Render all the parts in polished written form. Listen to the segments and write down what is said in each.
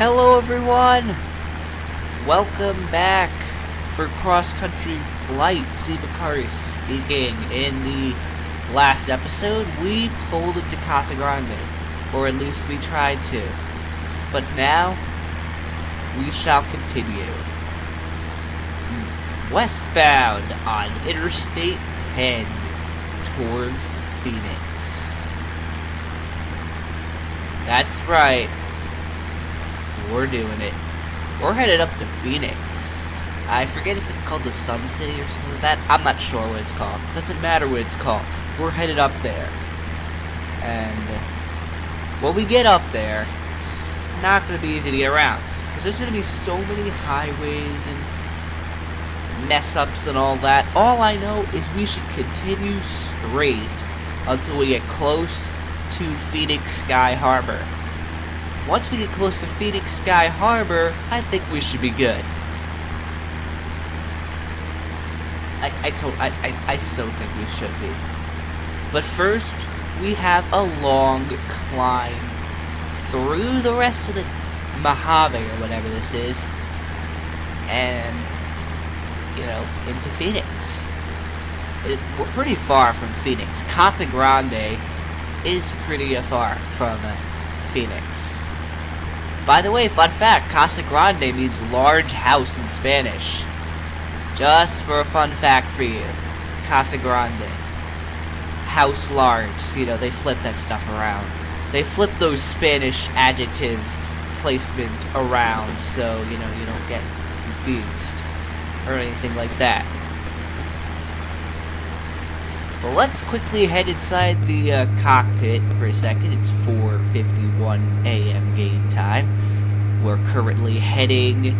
Hello everyone! Welcome back for Cross Country Flight. Bakari speaking. In the last episode, we pulled into Casa Grande. Or at least we tried to. But now, we shall continue. Westbound on Interstate 10 towards Phoenix. That's right. We're doing it. We're headed up to Phoenix. I forget if it's called the Sun City or something like that. I'm not sure what it's called. Doesn't matter what it's called. We're headed up there. And when we get up there, it's not going to be easy to get around. Because there's going to be so many highways and mess-ups and all that. All I know is we should continue straight until we get close to Phoenix Sky Harbor. Once we get close to Phoenix Sky Harbor, I think we should be good. I so think we should be. But first, we have a long climb through the rest of the Mojave or whatever this is, and, you know, into Phoenix. We're pretty far from Phoenix. Casa Grande is pretty far from Phoenix. By the way, fun fact, Casa Grande means large house in Spanish. Just for a fun fact for you. Casa Grande. House large. You know, they flip that stuff around. They flip those Spanish adjectives placement around so, you know, you don't get confused or anything like that. But let's quickly head inside the cockpit for a second. It's 4:51 a.m. game time. We're currently heading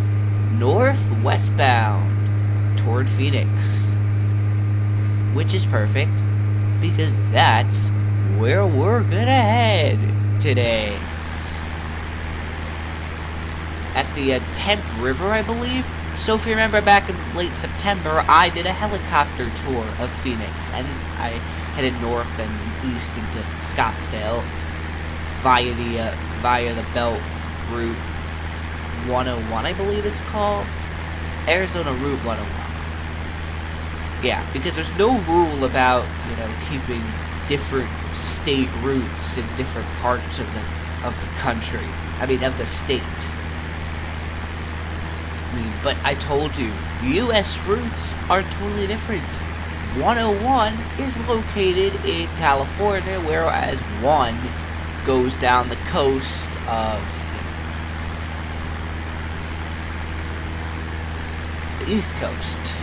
northwestbound toward Phoenix, which is perfect because that's where we're gonna head today. At the Temp River, I believe. So if you remember back in late September, I did a helicopter tour of Phoenix, and I headed north and east into Scottsdale via the Belt Route 101, I believe it's called. Arizona Route 101. Yeah, because there's no rule about, you know, keeping different state routes in different parts of the country. I mean, of the state. But I told you, U.S. routes are totally different. 101 is located in California, whereas 1 goes down the coast of the East Coast.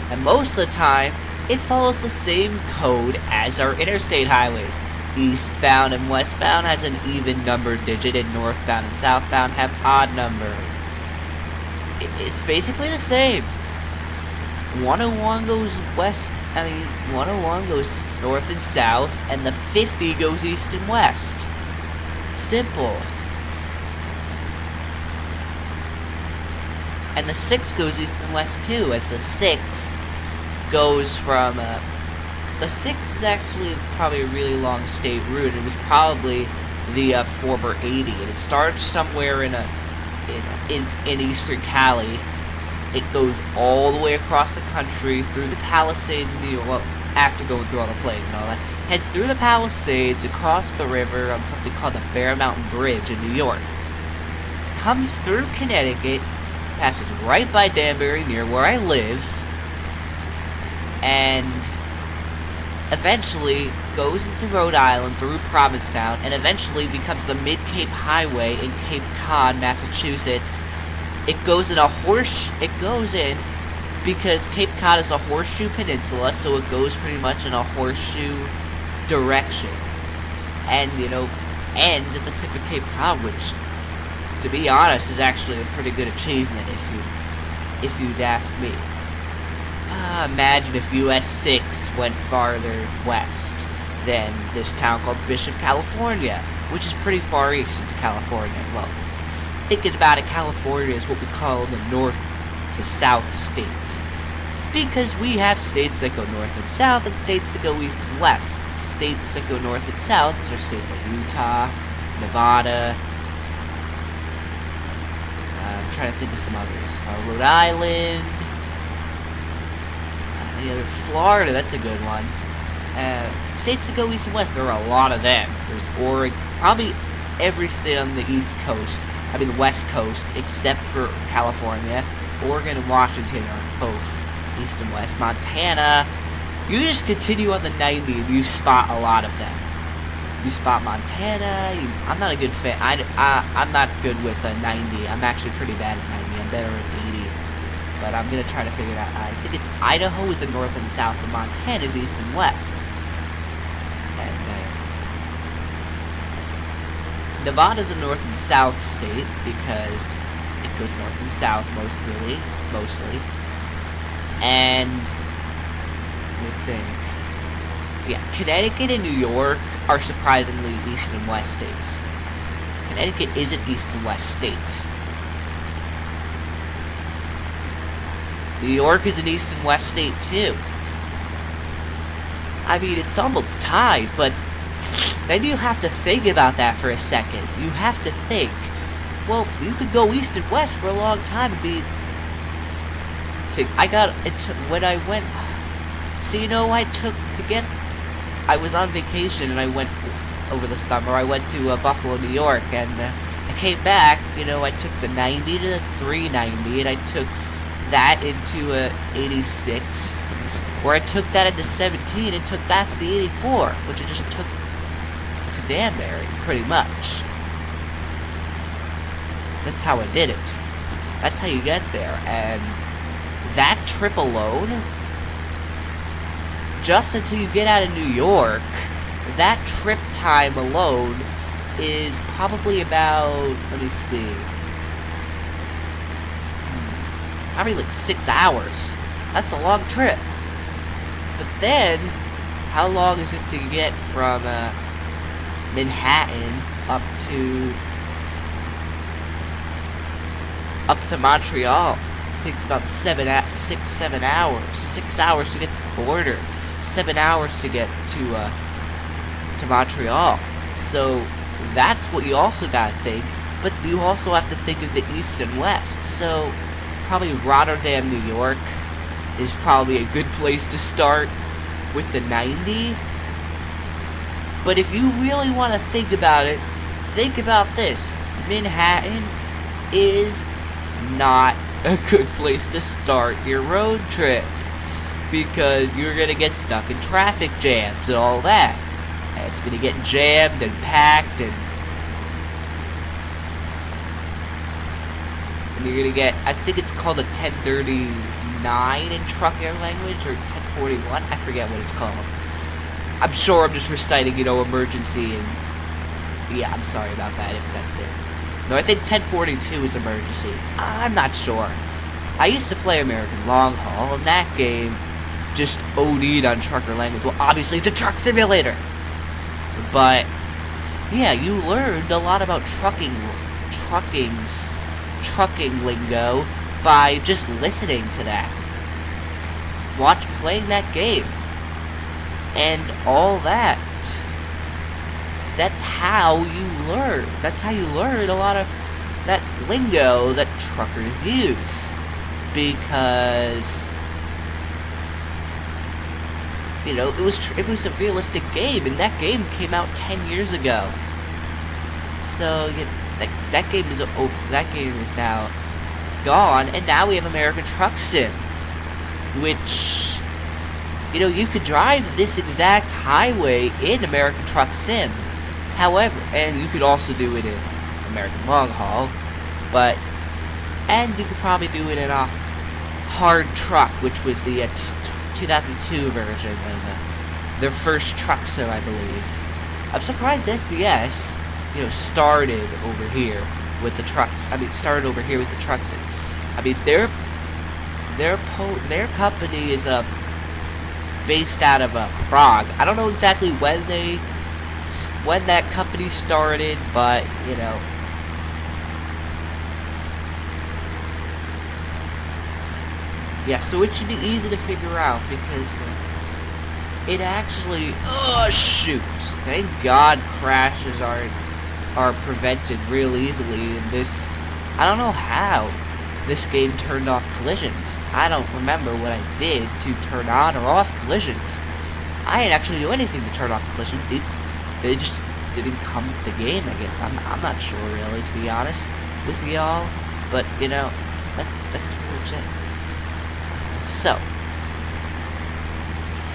And most of the time, it follows the same code as our interstate highways. Eastbound and westbound has an even number digit, and northbound and southbound have odd number. It's basically the same. 101 goes west, 101 goes north and south, and the 50 goes east and west. Simple. And the 6 goes east and west too, as the 6 goes from, the 6 is actually probably a really long state route. It was probably the former 80, and it starts somewhere in eastern Cali. It goes all the way across the country through the Palisades in New York. Well, after going through all the plains and all that, heads through the Palisades, across the river on something called the Bear Mountain Bridge in New York. Comes through Connecticut, passes right by Danbury near where I live, and eventually goes into Rhode Island through Provincetown, and eventually becomes the Mid-Cape Highway in Cape Cod, Massachusetts. It goes in because Cape Cod is a horseshoe peninsula, so it goes pretty much in a horseshoe direction. And, you know, ends at the tip of Cape Cod, which, to be honest, is actually a pretty good achievement if you'd ask me. Imagine if US 6 went farther west than this town called Bishop, California, which is pretty far east into California. Well, thinking about it, California is what we call the north to south states. Because we have states that go north and south, and states that go east and west. States that go north and south are states like Utah, Nevada, trying to think of some others. Rhode Island. Any other? Florida, that's a good one. States that go east and west, there are a lot of them. There's Oregon, probably every state on the east coast, I mean the west coast, except for California. Oregon and Washington are both east and west. Montana, you just continue on the 90 and you spot a lot of them. You spot Montana. I'm not a good fan. I'm not good with a 90. I'm actually pretty bad at 90. I'm better at 80. But I'm gonna try to figure it out. I think it's Idaho is the north and south, and Montana is east and west. And Nevada's a north and south state because it goes north and south mostly. And we think, yeah, Connecticut and New York are surprisingly east and west states. Connecticut is an east and west state. New York is an east and west state too. I mean, it's almost tied, but then you have to think about that for a second. You have to think, well, you could go east and west for a long time and be... See, when I went... So, you know, I was on vacation and I went, over the summer, I went to Buffalo, New York, and I came back, you know, I took the 90 to the 390, and I took that into a 86, where I took that into 17 and took that to the 84, which I just took to Danbury, pretty much. That's how I did it. That's how you get there, and that trip alone, just until you get out of New York, that trip time alone is probably about, let me see, probably like 6 hours. That's a long trip. But then, how long is it to get from Manhattan up to Montreal? It takes about 7 hours. 6 hours to get to the border. 7 hours to get to Montreal. So that's what you also gotta think. But you also have to think of the east and west. So probably Rotterdam, New York is probably a good place to start with the 90. But if you really want to think about it, think about this. Manhattan is not a good place to start your road trip, because you're going to get stuck in traffic jams and all that. And it's going to get jammed and packed, and you're going to get, I think it's called a 1039 in trucker language, or 1041, I forget what it's called. I'm sure I'm just reciting, you know, emergency, and yeah, I'm sorry about that if that's it. No, I think 1042 is emergency. I'm not sure. I used to play American Long Haul, and that game just OD'd on trucker language. Well, obviously, it's a truck simulator. But yeah, you learned a lot about trucking lingo by just listening to that. Playing that game. And all that. That's how you learn. That's how you learn a lot of that lingo that truckers use. Because, you know, it was a realistic game, and that game came out 10 years ago. So that game is now gone, and now we have American Truck Sim, which, you know, you could drive this exact highway in American Truck Sim. However, and you could also do it in American Long Haul, and you could probably do it in a Hard Truck, which was the 2002 version of their first truck sim, I believe. I'm surprised SCS, you know, started over here with the trucks. I mean, I mean, their company is based out of Prague. I don't know exactly when that company started, but you know. Yeah, so it should be easy to figure out, because it actually... Oh, shoot! Thank God crashes are prevented real easily in this... I don't know how. this game turned off collisions. I don't remember what I did to turn on or off collisions. I didn't actually do anything to turn off collisions. They just didn't come with the game, I guess. I'm not sure, really, to be honest with y'all. But, you know, that's pretty much it. So,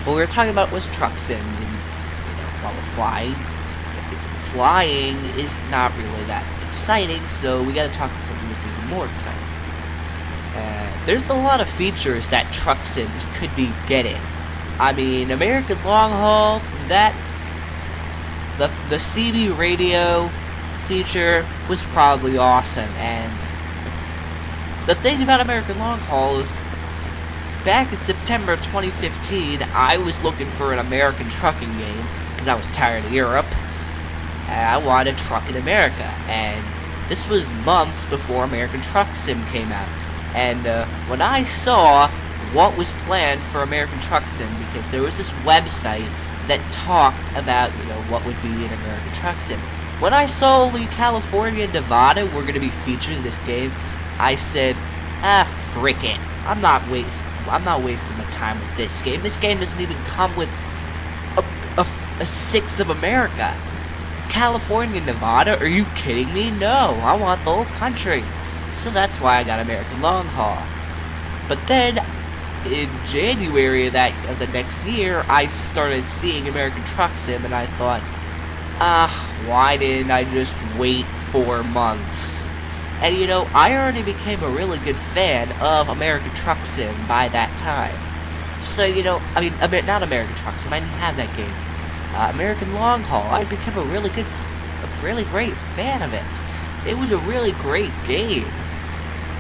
what we were talking about was truck sims, and, you know, while we're flying is not really that exciting, so we gotta talk about something that's even more exciting. There's a lot of features that truck sims could be getting. I mean, American Long Haul, the CB radio feature was probably awesome, and the thing about American Long Haul is, back in September 2015, I was looking for an American trucking game, because I was tired of Europe, and I wanted a truck in America, and this was months before American Truck Sim came out. And when I saw what was planned for American Truck Sim, because there was this website that talked about, you know, what would be an American Truck Sim. When I saw only California and Nevada were going to be featured in this game, I said, frick it. I'm not wasting my time with this game. This game doesn't even come with a sixth of America. California and Nevada? Are you kidding me? No, I want the whole country. So that's why I got American Long Haul. But then, in January of the next year, I started seeing American Truck Sim, and I thought, why didn't I just wait 4 months? And you know, I already became a really good fan of American Truck Sim by that time. So, you know, I mean, not American Truck Sim, I didn't have that game. American Long Haul, I became a really great fan of it. It was a really great game.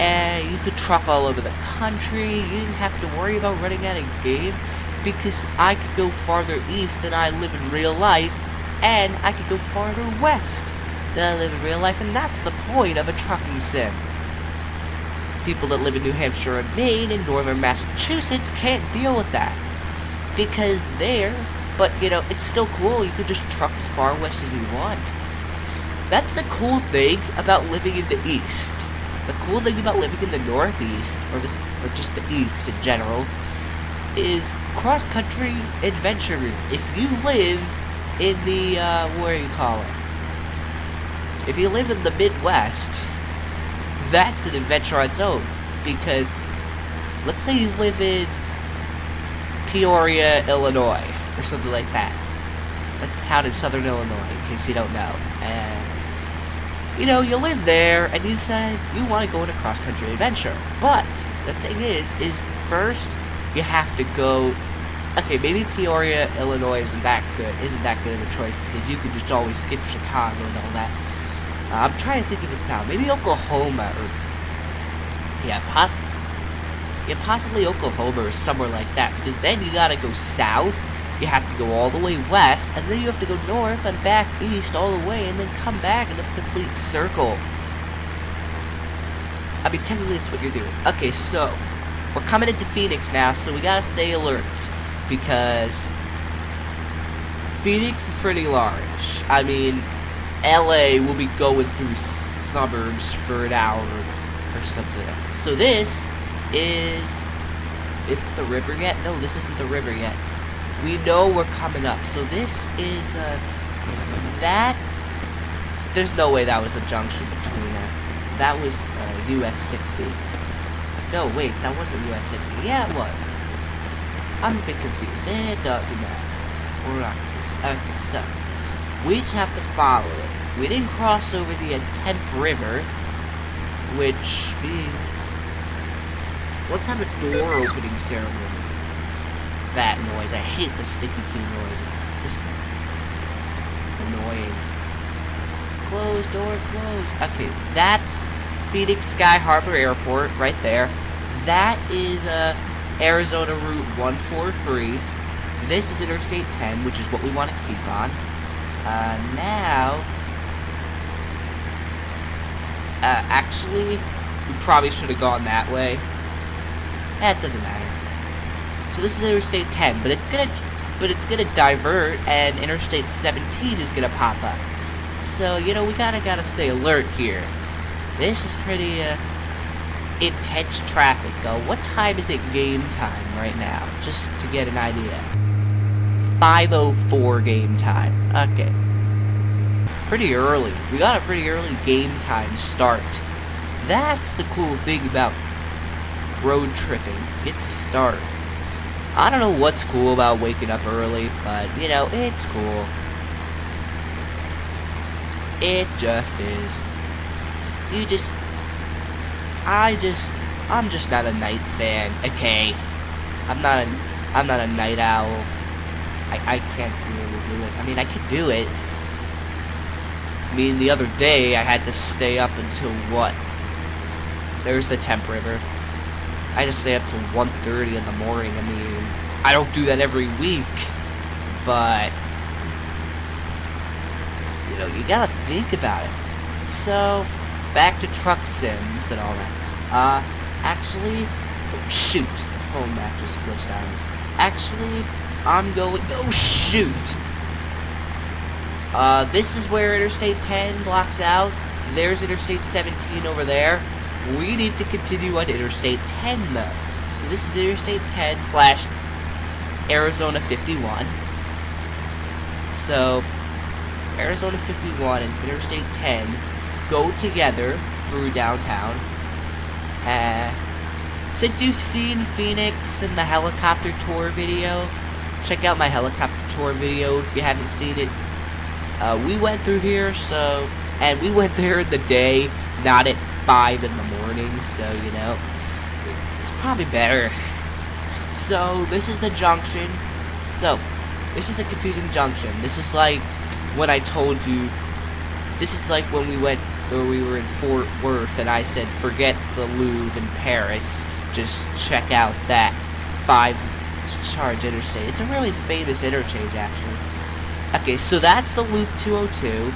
And you could truck all over the country. You didn't have to worry about running out of game, because I could go farther east than I live in real life, and I could go farther west than I live in real life, and that's the point of a trucking sim. People that live in New Hampshire and Maine and northern Massachusetts can't deal with that, because but you know, it's still cool. You could just truck as far west as you want. That's the cool thing about living in the East. The cool thing about living in the Northeast, or just the East in general, is cross-country adventures. If you live in the, what do you call it? If you live in the Midwest, that's an adventure on its own. Because, let's say you live in Peoria, Illinois, or something like that. That's a town in southern Illinois, in case you don't know. And you know, you live there, and you decide you want to go on a cross-country adventure. But the thing is first you have to go. Okay, maybe Peoria, Illinois isn't that good of a choice, because you can just always skip Chicago and all that. I'm trying to think of a town. Maybe Oklahoma, or possibly Oklahoma or somewhere like that. Because then you gotta go south. You have to go all the way west, and then you have to go north and back east all the way, and then come back in a complete circle. I mean, technically it's what you're doing. Okay, so we're coming into Phoenix now, so we gotta stay alert, because Phoenix is pretty large. I mean, LA will be going through suburbs for an hour or something. So this is this the river yet? No, this isn't the river yet. We know we're coming up. So this is, there's no way that was the junction between, that was, US 60. No, wait, that wasn't US 60. Yeah, it was. I'm a bit confused. It doesn't matter. We're not confused. Okay, so, we just have to follow it. We didn't cross over the Temp River, which means, let's have a door opening ceremony. That noise. I hate the sticky key noise. It's just annoying. Close, door, close. Okay, that's Phoenix Sky Harbor Airport right there. That is Arizona Route 143. This is Interstate 10, which is what we want to keep on. Now, actually, we probably should have gone that way. That doesn't matter. So this is Interstate 10, but it's gonna divert, and Interstate 17 is gonna pop up. So you know, we gotta stay alert here. This is pretty intense traffic. What time is it game time right now? Just to get an idea. 5:04 game time. Okay. Pretty early. We got a pretty early game time start. That's the cool thing about road tripping. It's start. I don't know what's cool about waking up early, but, you know, it's cool. It just is. I'm just not a night fan, okay? I'm not a night owl. I can't really do it. I mean, I could do it. I mean, the other day, I had to stay up until what? There's the Temp River. I had to stay up till 1:30 in the morning. I mean, I don't do that every week, but, you know, you gotta think about it. So, back to truck sims and all that. Actually, oh, shoot. Oh, that just glitched out. Actually, I'm going, oh, shoot. This is where Interstate 10 blocks out. There's Interstate 17 over there. We need to continue on Interstate 10, though. So this is Interstate 10 / Arizona 51. So, Arizona 51 and Interstate 10 go together through downtown. Since you've seen Phoenix in the helicopter tour video, check out my helicopter tour video if you haven't seen it. We went through here, and we went there in the day, not at 5 in the morning, so, you know, it's probably better. So, this is the junction. So, this is a confusing junction. This is like when I told you, this is like when we were in Fort Worth, and I said, forget the Louvre in Paris, just check out that 5-charge interstate. It's a really famous interchange, actually. Okay, so that's the Loop 202,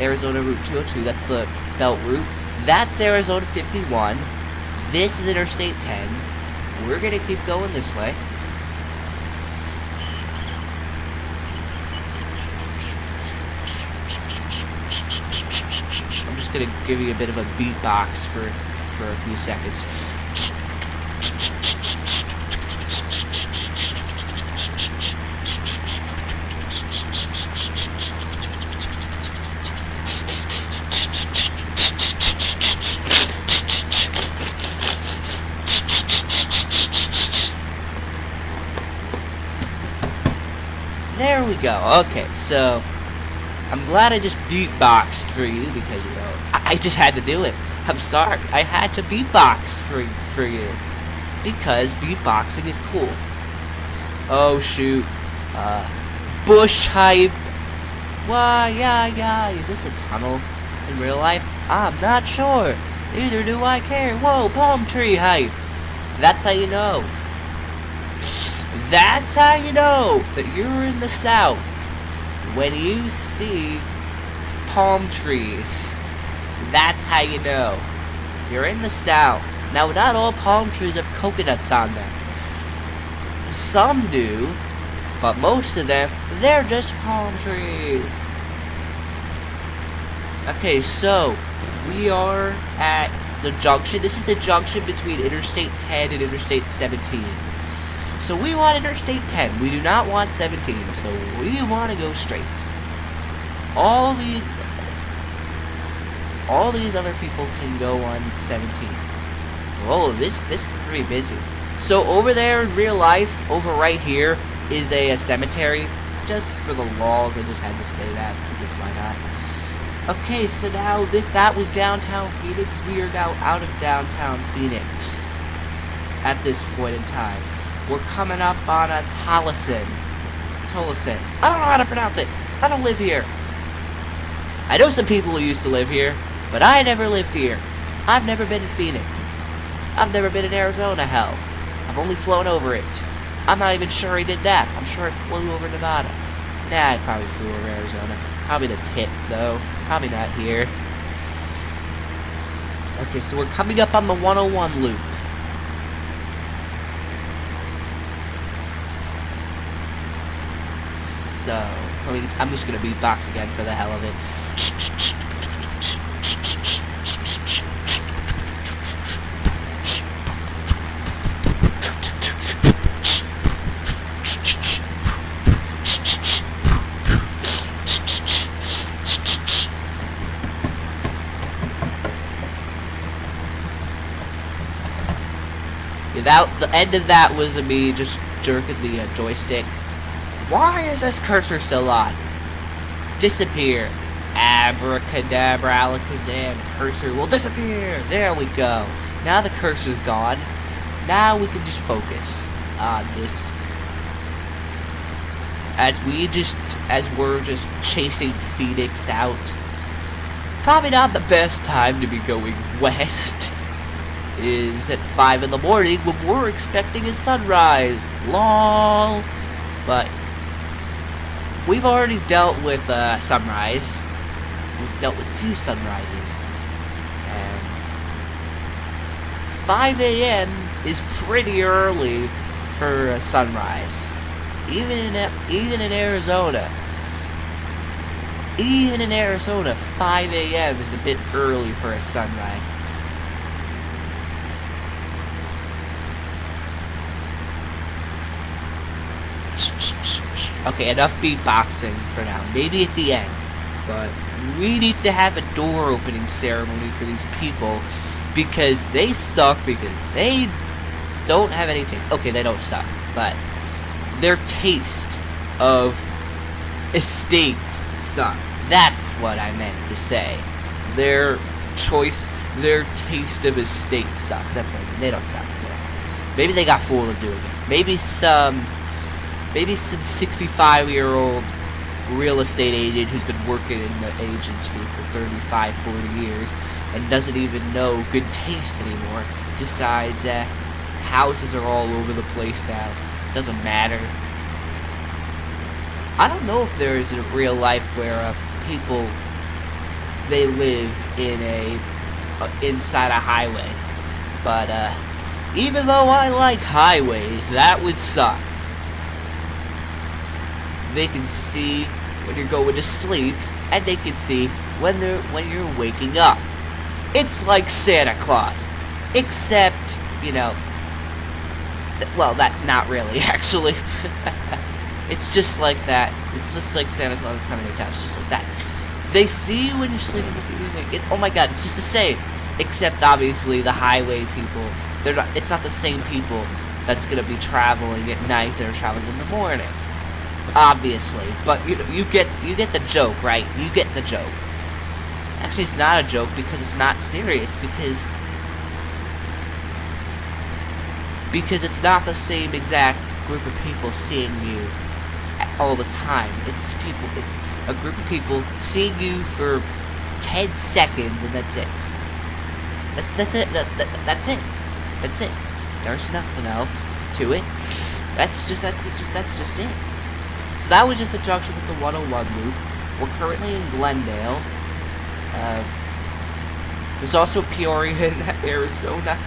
Arizona Route 202, that's the Belt Route. That's Arizona 51. This is Interstate 10. We're gonna keep going this way. I'm just gonna give you a bit of a beatbox for a few seconds. There we go. Okay, so I'm glad I just beatboxed for you because, you know, I just had to do it. I'm sorry. I had to beatbox for you because beatboxing is cool. Oh, shoot. Bush hype. Why, yeah. Is this a tunnel in real life? I'm not sure. Neither do I care. Whoa, palm tree hype. That's how you know. That's how you know that you're in the South. When you see palm trees, that's how you know you're in the South. Now, not all palm trees have coconuts on them. Some do, but most of them, they're just palm trees. Okay, so we are at the junction. This is the junction between Interstate 10 and Interstate 17. So we want Interstate 10. We do not want 17. So we want to go straight. All these other people can go on 17. Whoa, this is pretty busy. So over there in real life, over right here, is a cemetery. Just for the lols, I just had to say that because why not? Okay, so now that was downtown Phoenix. We are now out of downtown Phoenix at this point in time. We're coming up on a Tolleson. I don't know how to pronounce it. I don't live here. I know some people who used to live here, but I never lived here. I've never been in Phoenix. I've never been in Arizona, hell. I've only flown over it. I'm not even sure I did that. I'm sure I flew over Nevada. Nah, I probably flew over Arizona. Probably the tip, though. Probably not here. Okay, so we're coming up on the 101 loop. So, I'm just gonna beatbox again for the hell of it. The end of that was me just jerking the joystick. Why is this cursor still on? Disappear. Abracadabra, alakazam, cursor will disappear. There we go. Now the cursor's gone. Now we can just focus on this. As we're just chasing Phoenix out. Probably not the best time to be going west. Is at 5 in the morning when we're expecting a sunrise. LOL. But we've already dealt with sunrise. We've dealt with 2 sunrises. And 5 a.m. is pretty early for a sunrise. Even in Arizona. Even in Arizona, 5 a.m. is a bit early for a sunrise. Okay, enough beatboxing for now. Maybe at the end. But we need to have a door opening ceremony for these people. Because they suck. Because they don't have any taste. Okay, they don't suck. But their taste of estate sucks. That's what I meant to say. Their taste of estate sucks. That's what I mean. They don't suck. Maybe they got fooled into doing it. Maybe some 65-year-old real estate agent who's been working in the agency for 35, 40 years and doesn't even know good taste anymore decides that houses are all over the place now. Doesn't matter. I don't know if there is a real life where people they live in inside a highway, but even though I like highways, that would suck. They can see when you're going to sleep, and they can see when you're waking up. It's like Santa Claus, except well, not really actually. It's just like that. It's just like Santa Claus is coming to town. It's just like that. They see you when you're sleeping this evening. Oh my god, it's just the same. Except obviously the highway people. It's not the same people that's gonna be traveling at night. They're traveling in the morning. Obviously, but you get the joke, right? You get the joke. Actually, it's not a joke because it's not serious because it's not the same exact group of people seeing you all the time. It's a group of people seeing you for 10 seconds and that's it. That's it. That's it. There's nothing else to it. That's just it. So that was just the junction with the 101 loop. We're currently in Glendale. There's also Peoria in Arizona.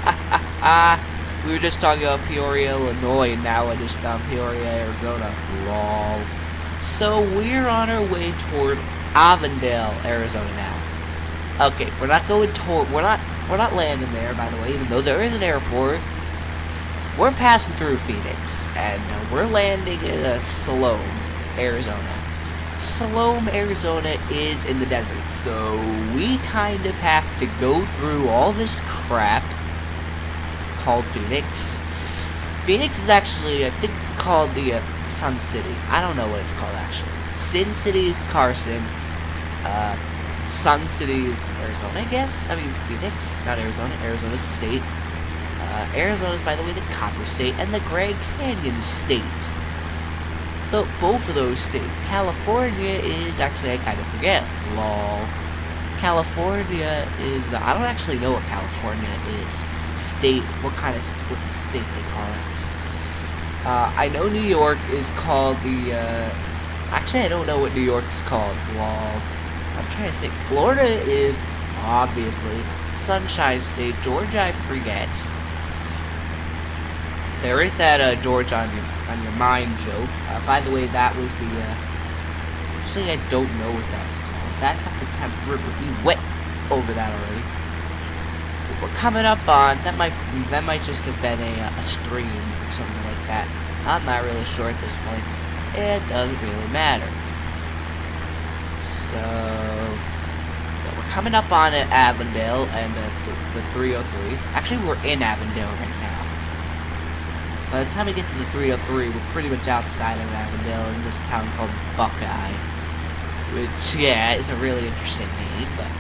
We were just talking about Peoria, Illinois, and now I just found Peoria, Arizona. Lol. So we're on our way toward Avondale, Arizona now. Okay, we're not landing there, by the way, even though there is an airport. We're passing through Phoenix, and we're landing in Salome, Arizona. Salome, Arizona is in the desert, so we kind of have to go through all this crap called Phoenix. Phoenix is actually, I think it's called the Sun City. I don't know what it's called actually. Sin City is Carson. Sun City is Arizona, I guess. I mean Phoenix, not Arizona. Arizona's a state. Arizona is, by the way, the Copper State and the Grand Canyon State. Both of those states. California is actually, I kind of forget. Lol. California is. I don't actually know what California is. State. What kind of state they call it. I know New York is called the. Actually, I don't know what New York is called. Lol. I'm trying to think. Florida is obviously Sunshine State. Georgia, I forget. There is that George on your mind joke. By the way, that was the. Actually, I don't know what that's called. That's like the Thames River. We went over that already. We're coming up on that might just have been a stream or something like that. I'm not really sure at this point. It doesn't really matter. So we're coming up on Avondale and the 303. Actually, we're in Avondale right now. By the time we get to the 303, we're pretty much outside of Avondale in this town called Buckeye. Which, yeah, is a really interesting name, but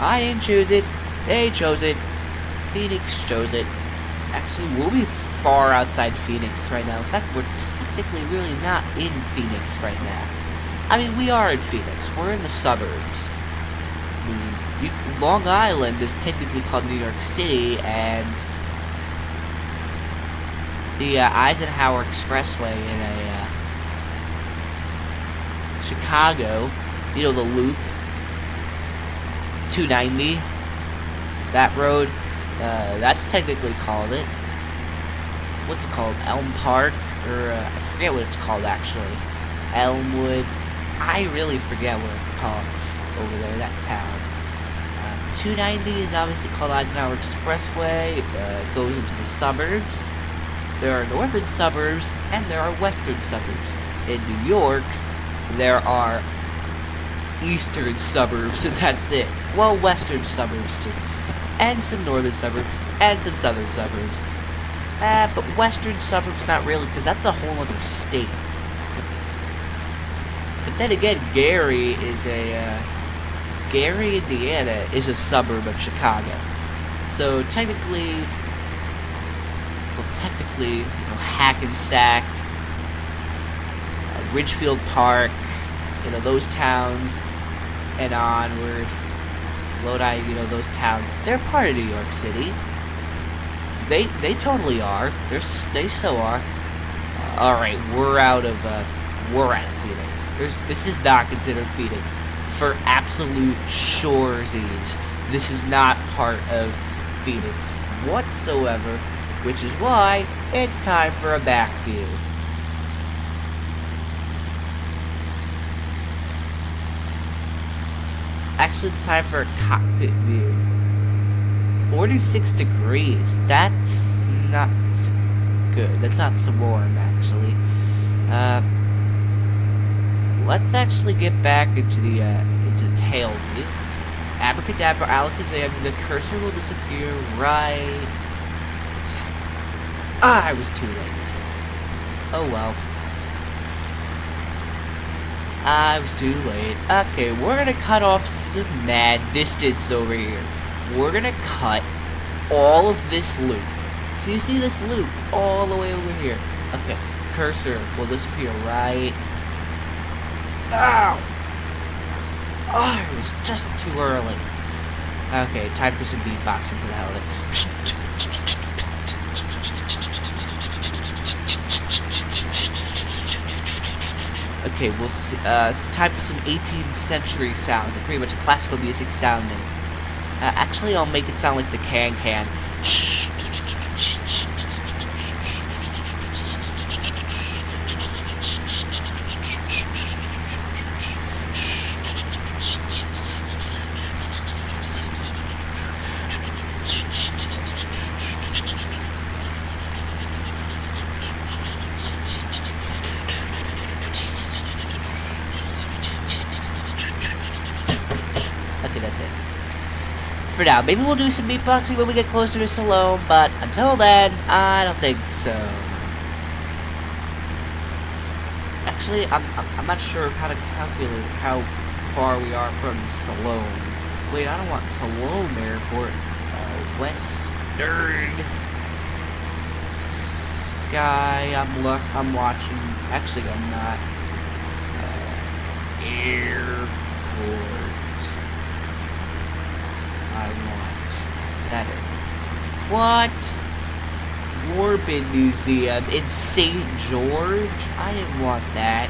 I didn't choose it. They chose it. Phoenix chose it. Actually, we'll be far outside Phoenix right now. In fact, we're technically really not in Phoenix right now. I mean, we are in Phoenix. We're in the suburbs. Long Island is technically called New York City, and the Eisenhower Expressway in Chicago, you know, the Loop, 290, that road, that's technically called it. What's it called? Elm Park? Or, I forget what it's called, actually. Elmwood. I really forget what it's called over there, that town. 290 is obviously called Eisenhower Expressway. It goes into the suburbs. There are northern suburbs, and there are western suburbs. In New York, there are eastern suburbs, and that's it. Well, western suburbs, too. And some northern suburbs, and some southern suburbs. But western suburbs, not really, because that's a whole other state. But then again, Gary, Indiana is a suburb of Chicago. So technically, you know, Hackensack, Ridgefield Park, you know, those towns, and Onward, Lodi, you know, those towns, they're part of New York City. They totally are. They so are. Alright, we're out of Phoenix. This is not considered Phoenix. For absolute shoresies, this is not part of Phoenix whatsoever, which is why it's time for a back view. Actually, it's time for a cockpit view. 46 degrees. That's not so good. That's not so warm, actually. Let's actually get back into the tail view. Abracadabra, alakazam, the cursor will disappear right... I was too late. Oh well. I was too late. Okay, we're gonna cut off some mad distance over here. We're gonna cut all of this loop. So you see this loop all the way over here. Okay, cursor will disappear right... Ow! Oh, it was just too early. Okay, time for some beatboxing for the hell of it. Okay, we'll see, it's time for some 18th century sounds. They're pretty much classical music sounding. Actually, I'll make it sound like the can-can. Okay, that's it. For now, maybe we'll do some beatboxing when we get closer to Salome, but until then, I don't think so. Actually, I'm not sure how to calculate how far we are from Salome. Wait, I don't want Salome Airport. Western Sky. I'm watching. Actually, I'm not. Airport. I want that. What? Morbid Museum in St. George? I didn't want that.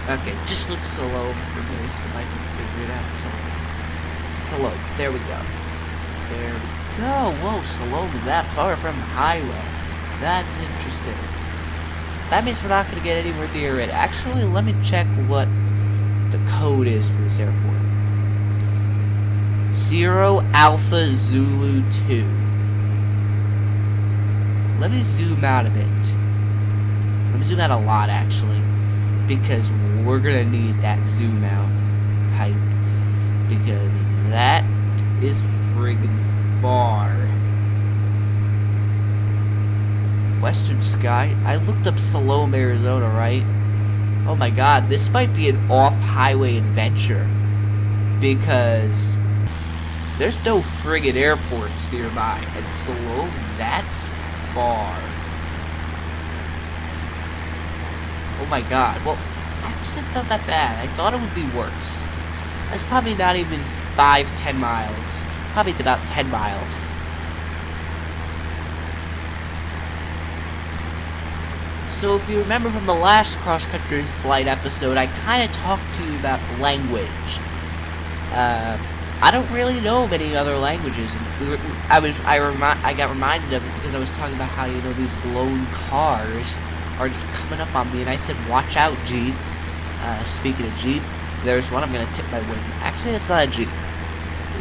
Okay, just look Salome for me so I can figure it out. Salome. There we go. There we go. Whoa, Salome is that far from the highway. That's interesting. That means we're not going to get anywhere near it. Actually, let me check what the code is for this airport. 0 Alpha Zulu 2. Let me zoom out a bit. Let me zoom out a lot, actually, because we're gonna need that zoom out height, because that is friggin' far. Western Sky? I looked up Salome, Arizona, right? Oh my god, this might be an off-highway adventure. Because there's no friggin' airports nearby. And Salome, that's far. Oh my god. Well, actually it's not that bad. I thought it would be worse. It's probably not even 5-10 miles. Probably it's about 10 miles. So if you remember from the last cross-country flight episode, I kind of talked to you about language. I don't really know many other languages, and I got reminded of it because I was talking about how, you know, these lone cars are just coming up on me, and I said, watch out, Jeep. Speaking of Jeep, there's one I'm gonna tip my wing. Actually, that's not a Jeep.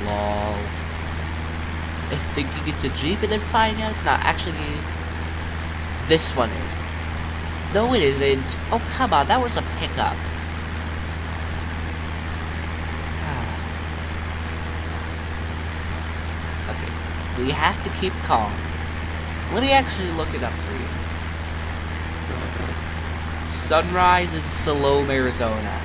Lol. Thinking it's a Jeep and then finding out it's not. Actually, this one is. No, it isn't. Oh, come on, that was a pickup. Okay, we have to keep calm. Let me actually look it up for you. Sunrise in Salome, Arizona.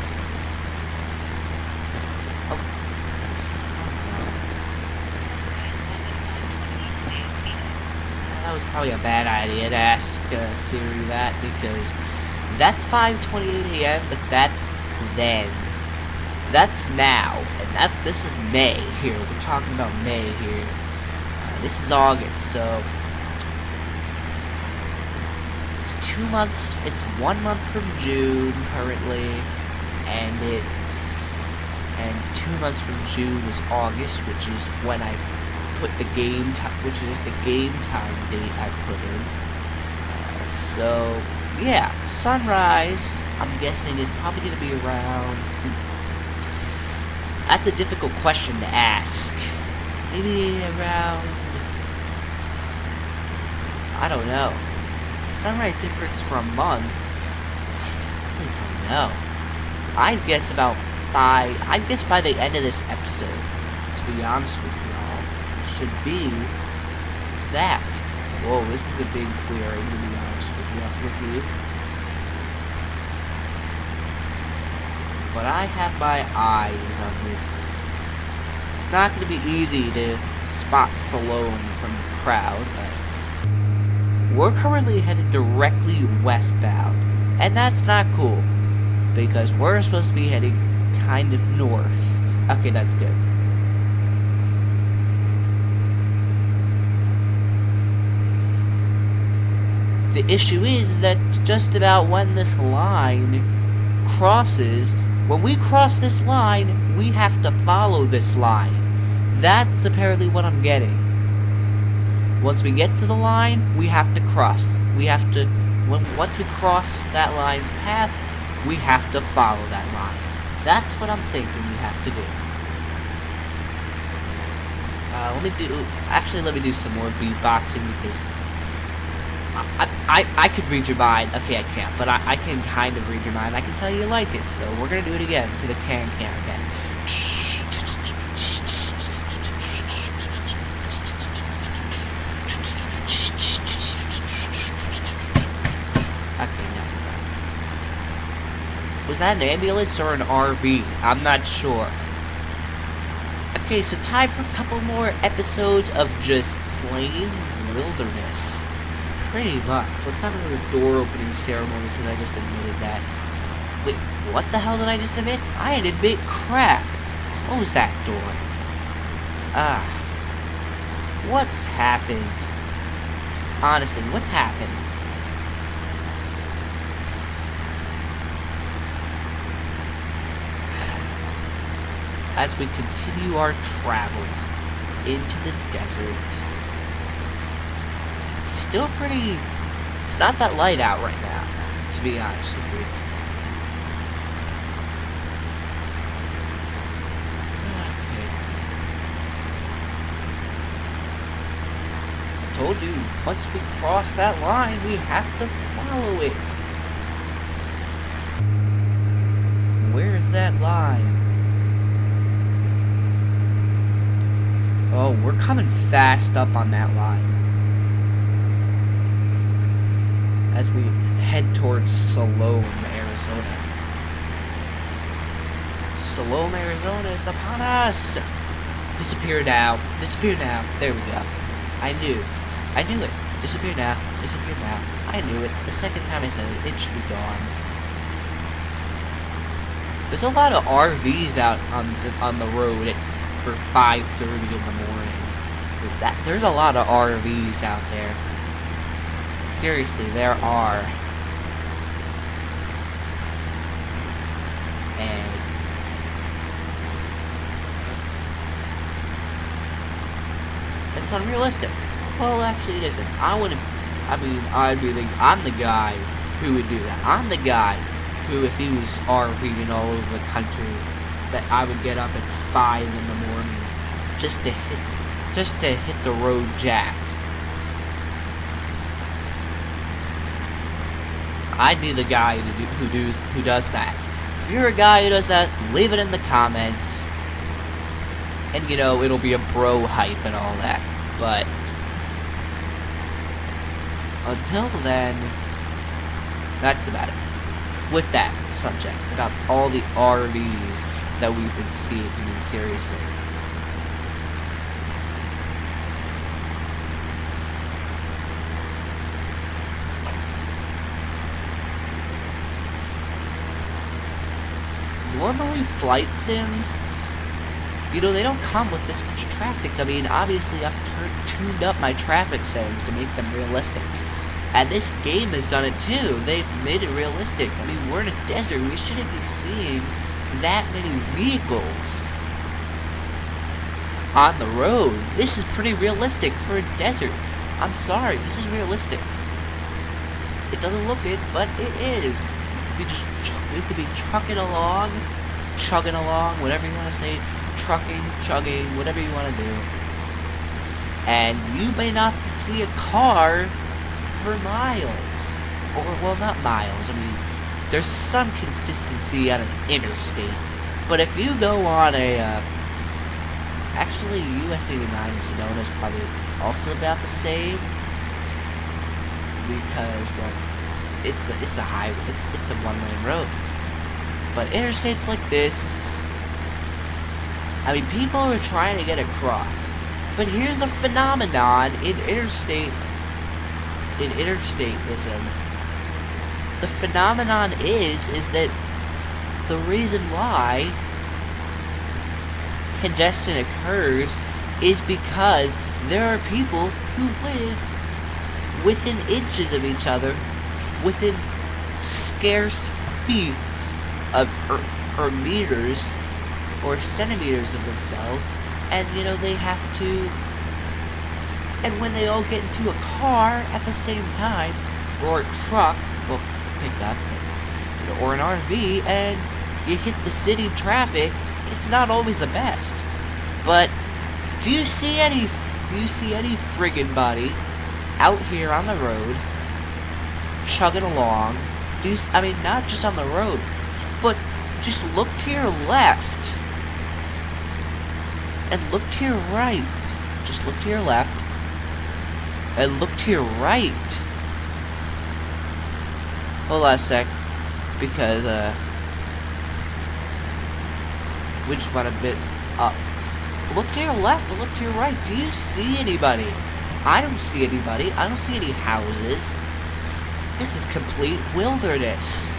That was probably a bad idea to ask Siri that, because that's 5:28 a.m., but that's then. That's now, and this is May here. We're talking about May here. This is August, so it's 2 months. It's 1 month from June currently, and 2 months from June is August, which is when I put the game time, which is the game time date I put in. So yeah, sunrise, I'm guessing, is probably going to be around. That's a difficult question to ask. Maybe around, I don't know. Sunrise difference for a month, I really don't know. I'd guess about 5. I'd guess by the end of this episode, to be honest with y'all, should be that. Whoa, this is a big clearing, to be honest with you. But I have my eyes on this. It's not going to be easy to spot Salome from the crowd. We're currently headed directly westbound, and that's not cool, because we're supposed to be heading kind of north. Okay, that's good. The issue is that just about when this line crosses, when we cross this line, we have to follow this line. That's apparently what I'm getting. Once we get to the line, we have to cross. Once we cross that line's path, we have to follow that line. That's what I'm thinking we have to do. Let me do some more beatboxing, because I could read your mind. Okay, I can't, but I can kind of read your mind. I can tell you like it, so we're gonna do it again, to the can again. Okay, no. Was that an ambulance or an RV? I'm not sure. Okay, so time for a couple more episodes of just plain wilderness. Pretty much. Let's have another door opening ceremony, because I just admitted that. Wait, what the hell did I just admit? I didn't admit crap. Close that door. What's happened? Honestly, what's happened? As we continue our travels into the desert. It's still pretty. It's not that light out right now, to be honest with you. Okay. I told you, once we cross that line, we have to follow it. Where is that line? Oh, we're coming fast up on that line. as we head towards Salome, Arizona. Salome, Arizona is upon us! Disappear now. Disappear now. There we go. I knew it. Disappear now. Disappear now. I knew it. The second time I said it, it should be gone. There's a lot of RVs out on the road for 5:30 in the morning. There's a lot of RVs out there. Seriously, there are. And it's unrealistic. Well, actually, it isn't. I'm the guy who would do that. I'm the guy who, if he was RVing all over the country, that I would get up at 5 in the morning just to hit the road jacked. I'd be the guy who does that. If you're a guy who does that, leave it in the comments. And it'll be a bro hype and all that. But until then, that's about it. With that subject, about all the RVs that we've been seeing, seriously. Normally, flight sims, they don't come with this much traffic. I mean, obviously, I've tuned up my traffic settings to make them realistic. And this game has done it too. They've made it realistic. I mean, we're in a desert. We shouldn't be seeing that many vehicles on the road. This is pretty realistic for a desert. I'm sorry, this is realistic. It doesn't look it, but it is. We could be chugging along, whatever you want to say, trucking, chugging, whatever you want to do. And you may not see a car for miles. Or, well, not miles. I mean, there's some consistency on an interstate. But if you go on a, actually, US 89 in Sedona is probably also about the same. Because, well, it's a highway. It's a one-lane road. But interstates like this, I mean, people are trying to get across. But here's the phenomenon in interstateism. The phenomenon is that the reason why congestion occurs is because there are people who live within inches of each other, within scarce feet of or meters or centimeters of themselves, and they have to, and when they all get into a car at the same time, or a truck, well, pickup, or an RV, and you hit the city traffic, it's not always the best. But do you see any friggin' body out here on the road chugging along? I mean, not just on the road, but just look to your left and look to your right. Just look to your left and look to your right. Hold on a sec, because we just went a bit up. Look to your left and look to your right. Do you see anybody? I don't see anybody. I don't see any houses. This is complete wilderness.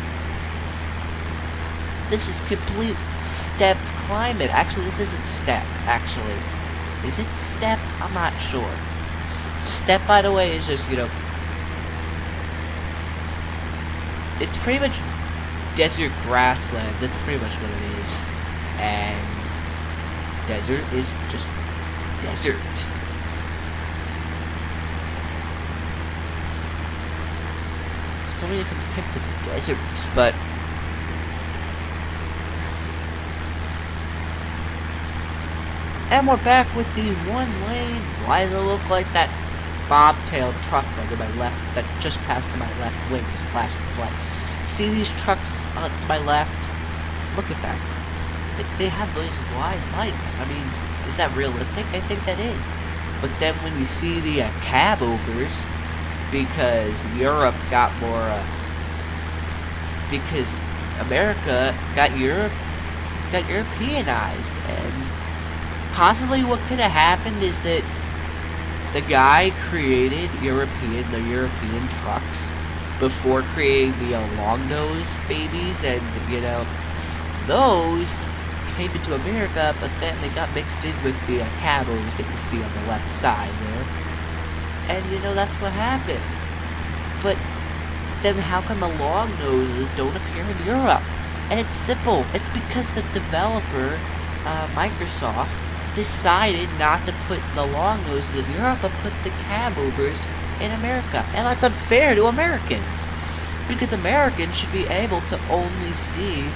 This is complete steppe climate. Actually, this isn't steppe, actually. Is it steppe? I'm not sure. Steppe, by the way, is just, it's pretty much desert grasslands. That's pretty much what it is. And desert is just desert. So many different types of deserts, but and we're back with the one lane. Why does it look like that bobtail truck right to my left that just passed to my left wing is flashing its lights? See these trucks to my left? Look at that. They have those wide lights. I mean, is that realistic? I think that is. But then when you see the cab overs, because Europe got more, because America got Europeanized, and possibly what could have happened is that the guy created the European trucks before creating the long nose babies, and those came into America, but then they got mixed in with the cabos that you see on the left side there, and that's what happened. But then how come the long noses don't appear in Europe? And it's simple. It's because the developer, Microsoft, decided not to put the long noses in Europe, but put the cabovers in America. And that's unfair to Americans, because Americans should be able to only see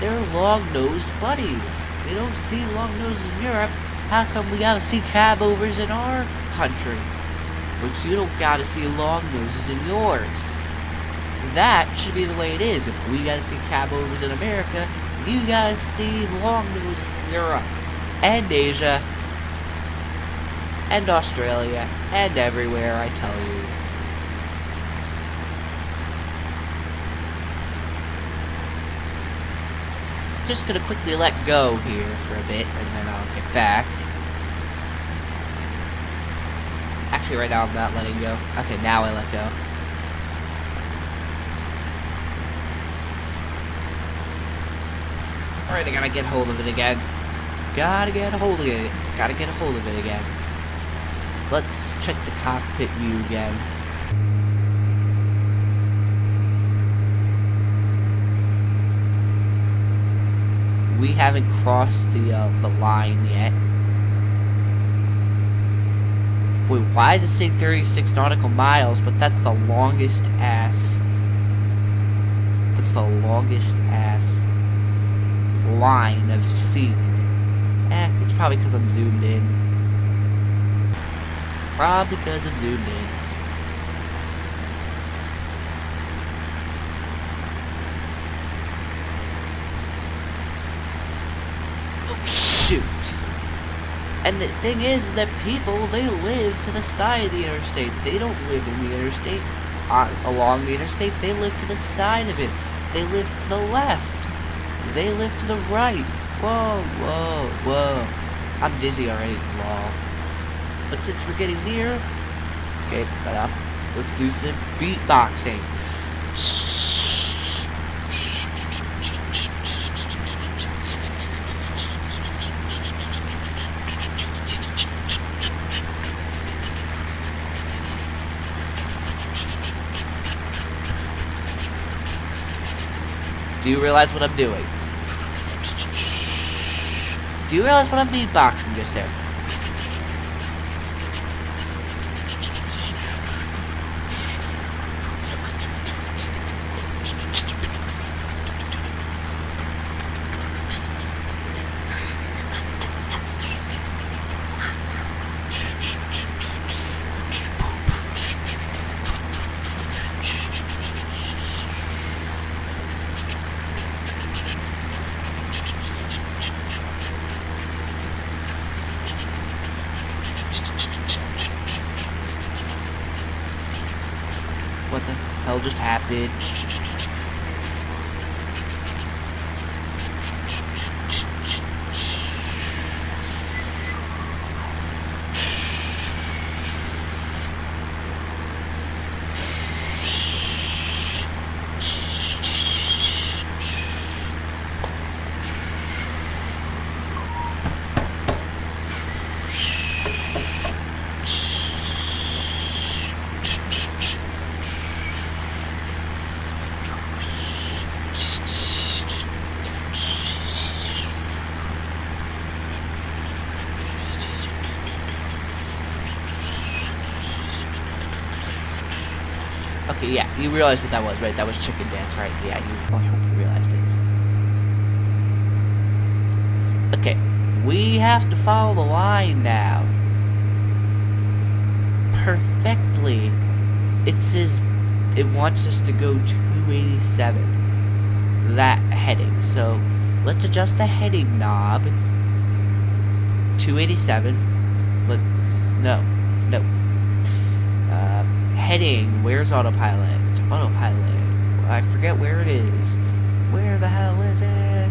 their long-nosed buddies. We don't see long noses in Europe. How come we gotta see cabovers in our country, but you don't gotta see long noses in yours? That should be the way it is. If we gotta see cabovers in America, you gotta see long noses in Europe, and Asia, and Australia, and everywhere, I tell you. Just gonna quickly let go here for a bit, and then I'll get back. Actually, right now I'm not letting go. Okay, now I let go. Alright, I gotta get hold of it again. Gotta get a hold of it again. Let's check the cockpit view again. We haven't crossed the line yet. Wait, why is it saying 36 nautical miles? But that's the longest ass. Line I've seen. It's probably because I'm zoomed in. Oh, shoot. And the thing is that people, they live to the side of the interstate. They don't live in the interstate, along the interstate. They live to the side of it. They live to the left. They live to the right. Whoa. I'm dizzy already, lol. But since we're getting near, okay, enough. Let's do some beatboxing. Do you realize what I'm doing? Do you realize what I'm beatboxing just there? What the hell just happened? Okay, yeah, you realized what that was, right? That was chicken dance, right? Yeah, I hope you realized it. Okay, we have to follow the line now. Perfectly. It says it wants us to go 287. That heading. So, let's adjust the heading knob. 287. Let's... No. heading. Where's autopilot? Autopilot. I forget where it is. Where the hell is it?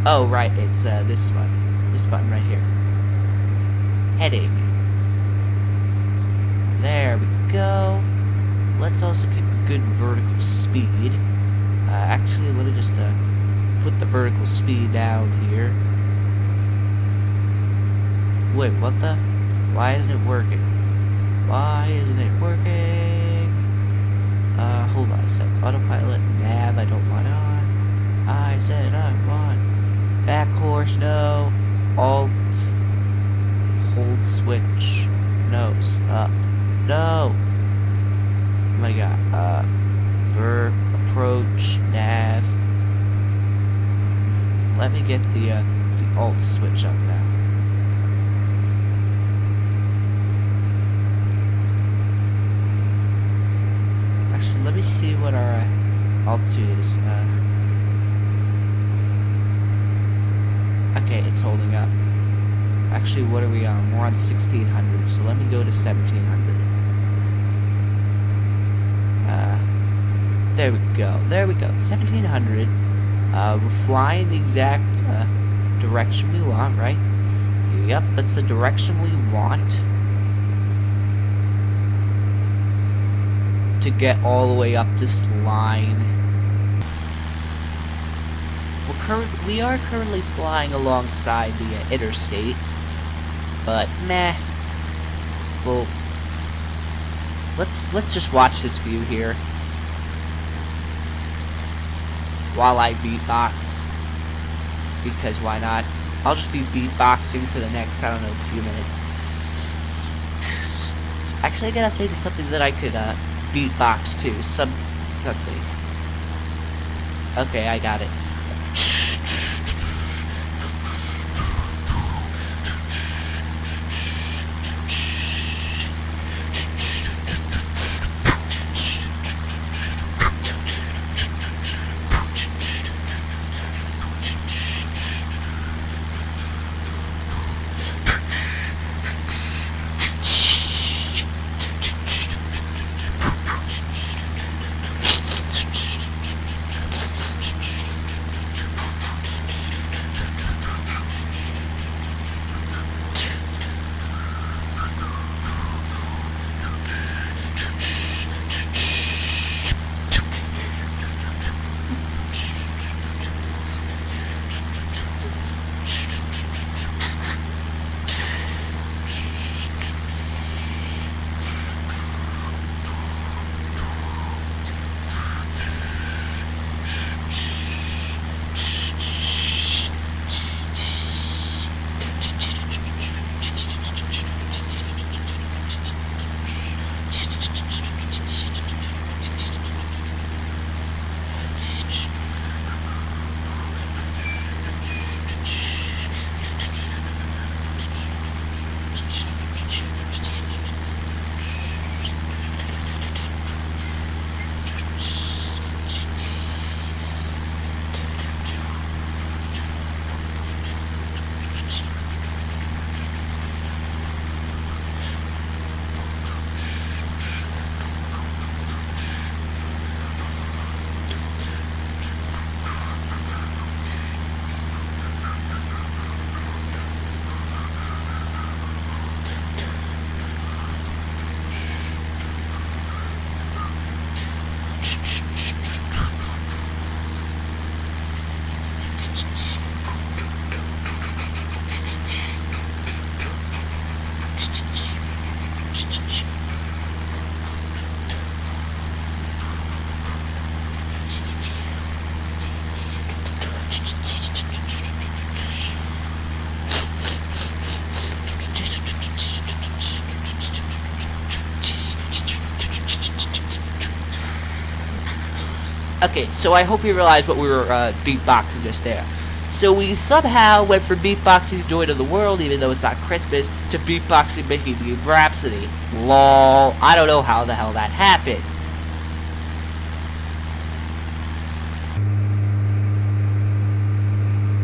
Oh, right. It's this button. This button right here. Heading. There we go. Let's also keep a good vertical speed. Actually, let me just put the vertical speed down here. Wait, what the? Why isn't it working? Why isn't it working? Hold on a sec. Autopilot, nav, I don't want on. I said I want. Back horse, no. Alt. Hold switch. Nose up. No. Oh my god. Burp, approach, nav. Let me get the alt switch up now. Actually, let me see what our altitude is. Okay, it's holding up. Actually, what are we on? We're on 1600, so let me go to 1700. There we go. There we go. 1700. We're flying the exact direction we want, right? Yep, that's the direction we want. To get all the way up this line. We are currently flying alongside the interstate, but meh. Well, let's just watch this view here while I beatbox, because why not? I'll just be beatboxing for the next, I don't know, few minutes. Actually, I gotta think of something that I could beatbox to. Something. Okay, I got it. Okay, so I hope you realize what we were beatboxing just there. So we somehow went from beatboxing Joy to the World, even though it's not Christmas, to beatboxing Bohemian Rhapsody. LOL. I don't know how the hell that happened.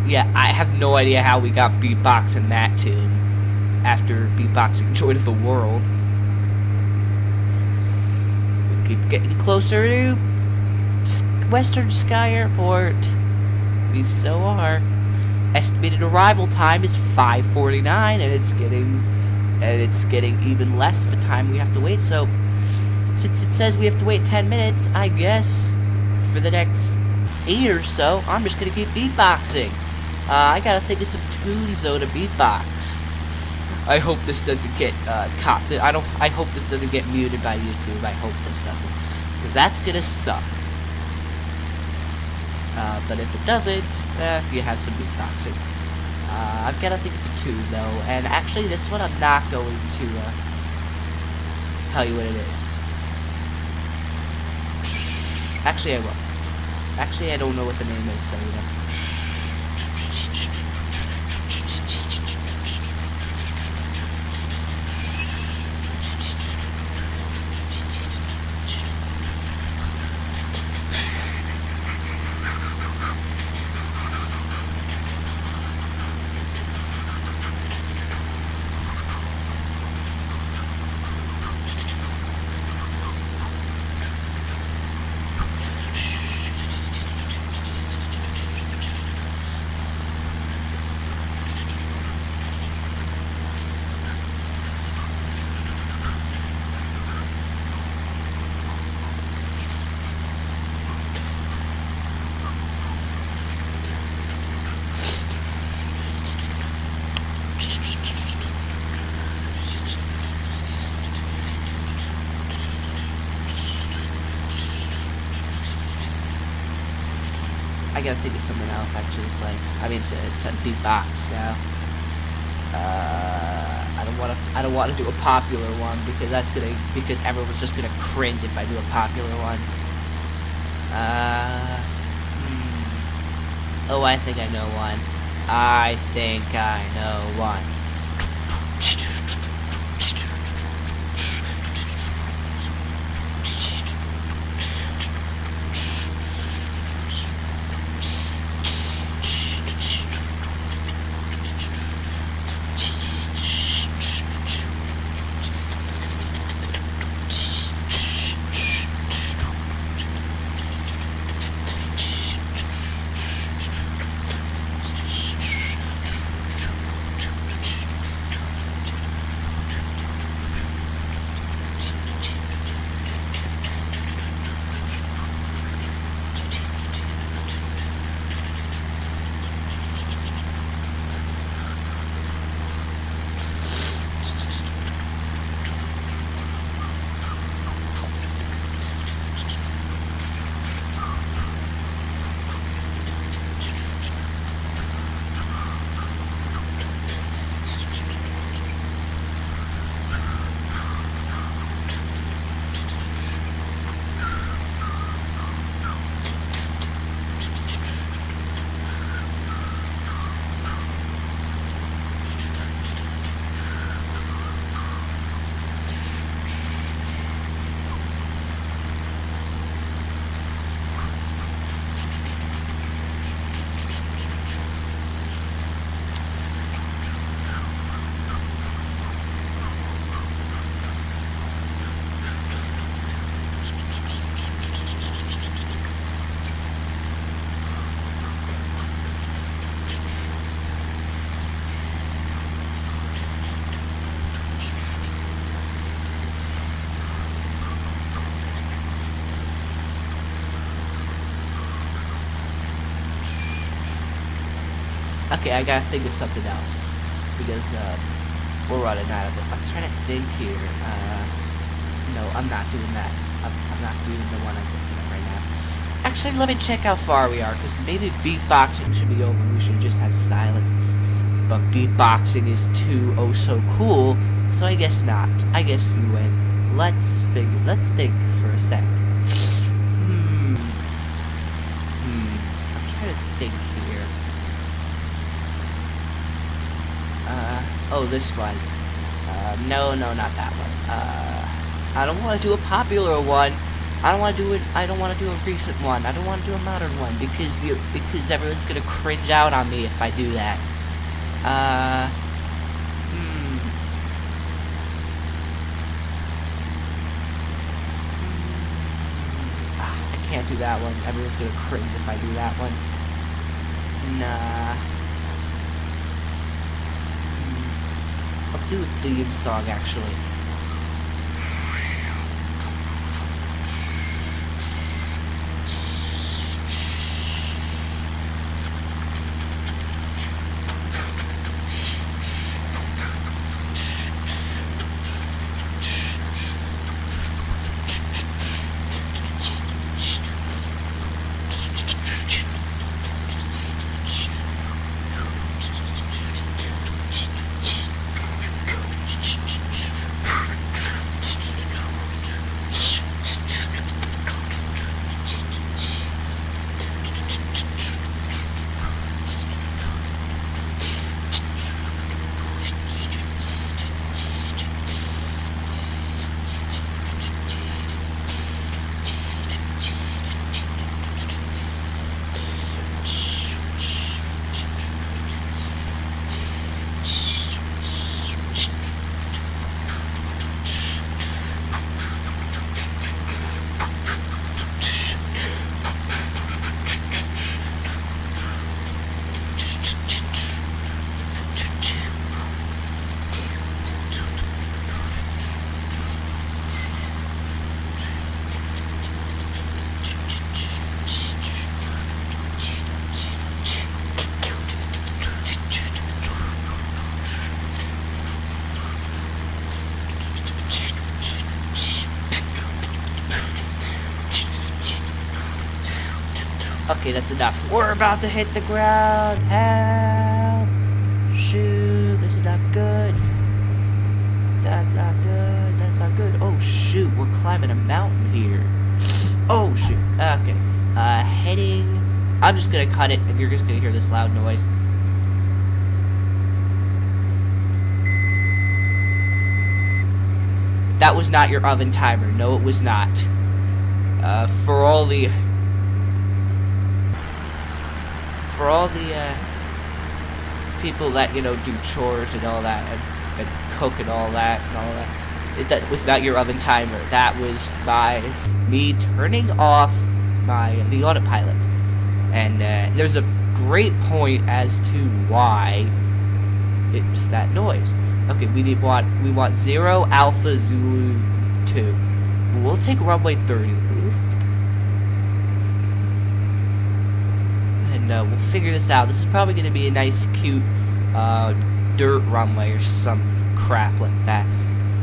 Yeah, I have no idea how we got beatboxing that tune after beatboxing Joy to the World. keep getting closer to Western Sky Airport. We so are. Estimated arrival time is 5:49, and it's getting even less of a time we have to wait. So, since it says we have to wait 10 minutes, I guess for the next 8 or so, I'm just gonna keep beatboxing. I gotta think of some tunes though to beatbox. I hope this doesn't get caught. I hope this doesn't get muted by YouTube. I hope this doesn't, because that's gonna suck. But if it doesn't, you have some beatboxing. I've got to think of a tune though, and actually this one I'm not going to tell you what it is. Actually, I will. Actually, I don't know what the name is, so you know. I gotta think of something else actually to play. I mean, to beatbox now. I don't want to do a popular one because everyone's just gonna cringe if I do a popular one. Oh, I think I know one. I think I know one. Okay, I gotta think of something else, because, we're running out of it. I'm trying to think here. No, I'm not doing that. I'm not doing the one I'm thinking of right now. Actually, let me check how far we are, because maybe beatboxing should be over. We should just have silence. But beatboxing is too so cool, so I guess not. I guess you win. Let's think for a sec. I'm trying to think here. Oh, this one. No, not that one. I don't want to do a popular one. I don't want to do a recent one. I don't want to do a modern one because everyone's gonna cringe out on me if I do that. can't do that one. Everyone's gonna cringe if I do that one. Nah. I'll do a theme song, actually. Okay, that's enough. We're about to hit the ground. Help! Shoot, this is not good. That's not good. That's not good. Oh shoot, we're climbing a mountain here. Oh shoot. Okay. Heading. I'm just gonna cut it, and you're just gonna hear this loud noise. That was not your oven timer. No, it was not. For all the people that, you know, do chores and all that, and cook and all that, that was not your oven timer. That was me turning off the autopilot. And there's a great point as to why it's that noise. Okay, we want 0 Alpha Zulu 2. We'll take runway 30, please. And we'll figure this out. This is probably going to be a nice, cute dirt runway or some crap like that.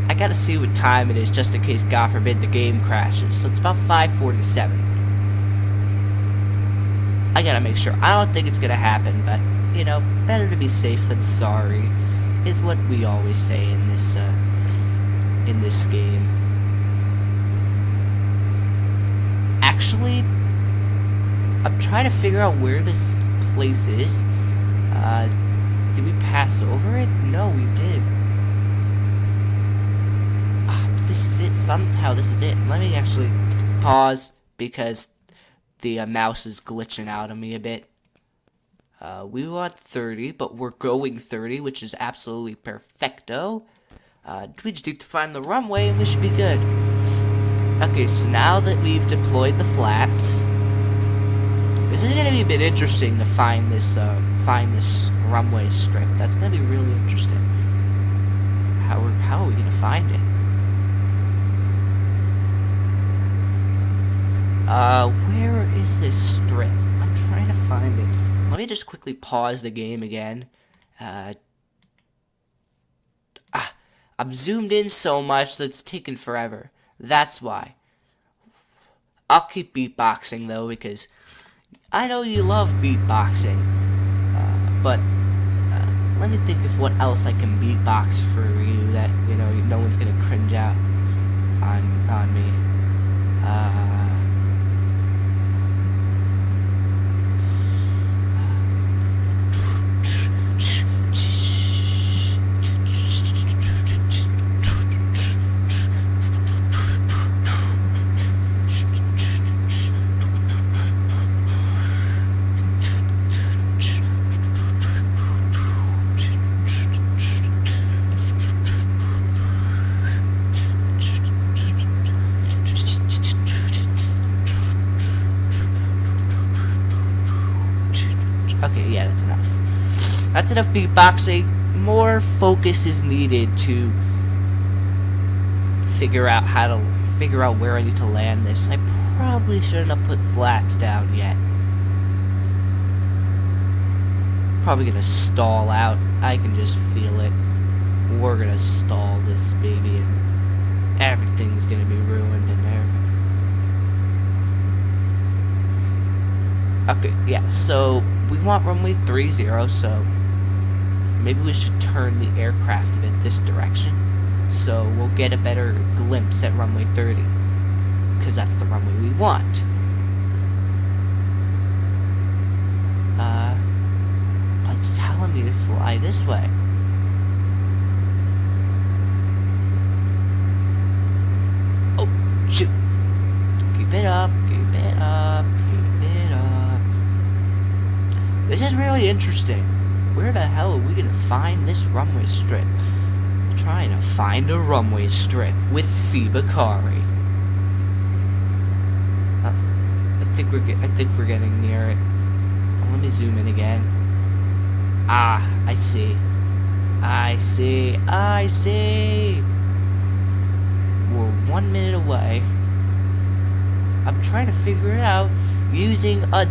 I gotta see what time it is, just in case, God forbid, the game crashes. So it's about 5:47. I gotta make sure. I don't think it's gonna happen, but, you know, better to be safe than sorry, is what we always say in this game. Actually, I'm trying to figure out where this place is. Did we pass over it? No, we did. This is it. Somehow this is it. Let me actually pause, because the mouse is glitching out on me a bit. We want 30, but we're going 30, which is absolutely perfecto. We just need to find the runway, and we should be good. Okay, so now that we've deployed the flaps, this is gonna be a bit interesting to find this runway strip. That's gonna be really interesting. How are we gonna find it? Where is this strip? I'm trying to find it. Let me just quickly pause the game again. I'm zoomed in so much that it's taking forever. That's why. I'll keep beatboxing though, because I know you love beatboxing. But let me think of what else I can beatbox for you that, you know, no one's gonna cringe out on me. that's enough beatboxing. More focus is needed to figure out where I need to land this. I probably shouldn't have put flaps down yet. Probably gonna stall out. I can just feel it. We're gonna stall this baby and everything's gonna be ruined in there. Okay, yeah, so we want runway 30, so maybe we should turn the aircraft a bit this direction, so we'll get a better glimpse at runway 30, because that's the runway we want. But it's telling me to fly this way. Oh, shoot. Keep it up, keep it up, keep it up. This is really interesting. Where the hell are we gonna find this runway strip? I'm trying to find a runway strip with Sibakari. I think we're getting near it. Let me zoom in again. Ah, I see. I see. I see. We're 1 minute away. I'm trying to figure it out using a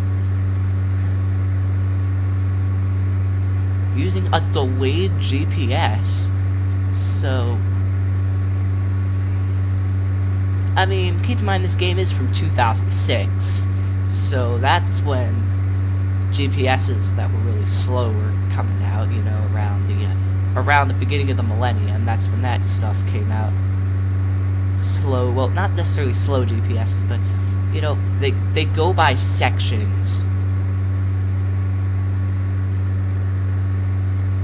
delayed GPS. So, I mean, keep in mind this game is from 2006, so that's when GPSs that were really slow were coming out, you know, around the beginning of the millennium. That's when that stuff came out. Slow, well, not necessarily slow GPSs, but, you know, they go by sections.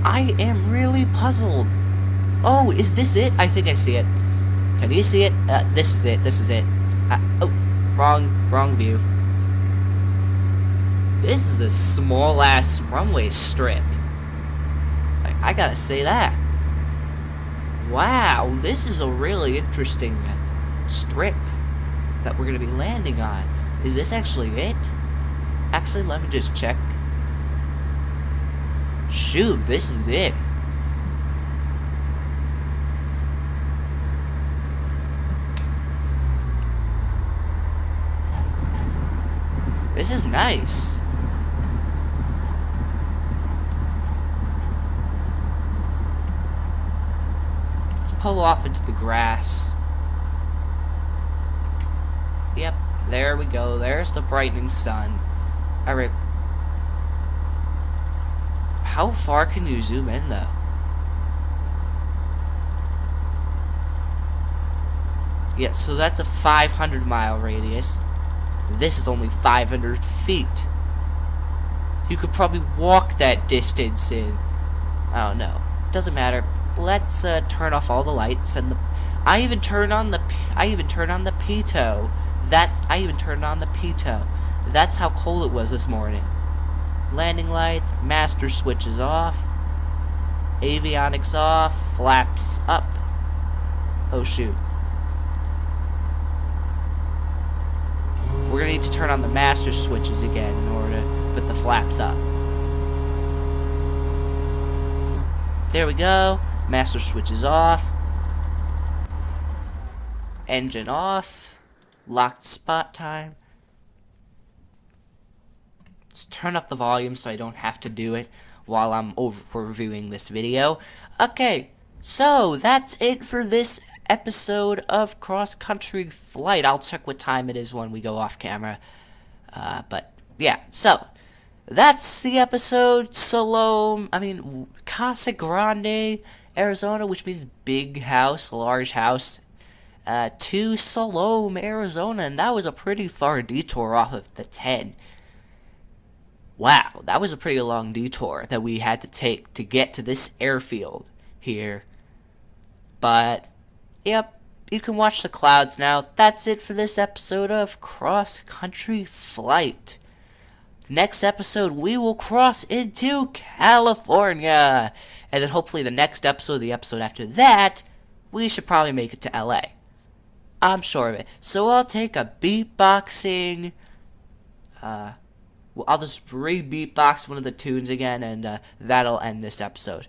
I am really puzzled. Oh, is this it? I think I see it. Can you see it? This is it. This is it. Oh, wrong view. This is a small-ass runway strip. Like, I gotta say that. Wow, this is a really interesting strip that we're gonna be landing on. Is this actually it? Actually, let me just check. Shoot, this is it. This is nice. Let's pull off into the grass. Yep, there we go. There's the brightening sun. Alright. How far can you zoom in, though? Yeah, so that's a 500-mile radius. This is only 500 feet. You could probably walk that distance in, I don't know. Doesn't matter. Let's turn off all the lights and I even turned on the pitot. I even turned on the pitot. That's how cold it was this morning. Landing lights, master switches off, avionics off, flaps up. Oh shoot. We're gonna need to turn on the master switches again in order to put the flaps up. There we go. Master switches off. Engine off. Locked spot time. Let's turn up the volume so I don't have to do it while I'm reviewing this video. Okay, so that's it for this episode of Cross Country Flight. I'll check what time it is when we go off camera. But yeah, so that's the episode. Casa Grande, Arizona, which means big house, large house, to Salome, Arizona, and that was a pretty far detour off of the 10. Wow, that was a pretty long detour that we had to take to get to this airfield here. But, yep, you can watch the clouds now. That's it for this episode of Cross Country Flight. Next episode, we will cross into California. And then hopefully the next episode, the episode after that, we should probably make it to LA. I'm sure of it. So I'll take a beatboxing, I'll just re-beatbox one of the tunes again, and that'll end this episode.